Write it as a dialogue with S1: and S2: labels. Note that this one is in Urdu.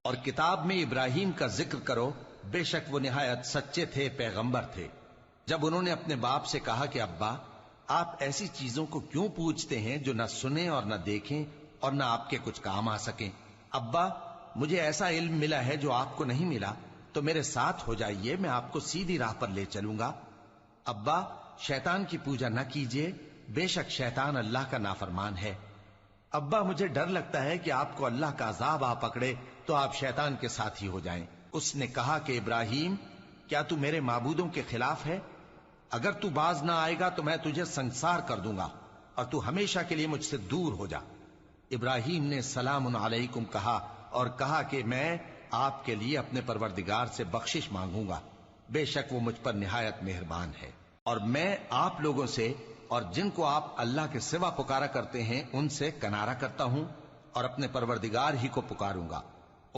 S1: اور کتاب میں ابراہیم کا ذکر کرو، بے شک وہ نہایت سچے تھے، پیغمبر تھے۔ جب انہوں نے اپنے باپ سے کہا کہ ابا، آپ ایسی چیزوں کو کیوں پوچھتے ہیں جو نہ سنیں اور نہ دیکھیں اور نہ آپ کے کچھ کام آ سکیں؟ ابا، مجھے ایسا علم ملا ہے جو آپ کو نہیں ملا، تو میرے ساتھ ہو جائیے، میں آپ کو سیدھی راہ پر لے چلوں گا۔ ابا، شیطان کی پوجا نہ کیجیے، بے شک شیطان اللہ کا نافرمان ہے۔ ابا، مجھے ڈر لگتا ہے کہ آپ کو اللہ کا عذاب آ پکڑے تو آپ شیطان کے ساتھی ہو جائیں۔ اس نے کہا کہ ابراہیم، کیا تو میرے معبودوں کے خلاف ہے؟ اگر تو باز نہ آئے گا تو میں تجھے سنسار کر دوں گا اور تو ہمیشہ کے لیے مجھ سے دور ہو جا۔ ابراہیم نے سلام علیکم کہا اور کہا کہ میں آپ کے لیے اپنے پروردگار سے بخشش مانگوں گا، بے شک وہ مجھ پر نہایت مہربان ہے۔ اور میں آپ لوگوں سے اور جن کو آپ اللہ کے سوا پکارا کرتے ہیں ان سے کنارہ کرتا ہوں اور اپنے پروردگار ہی کو پکاروں گا۔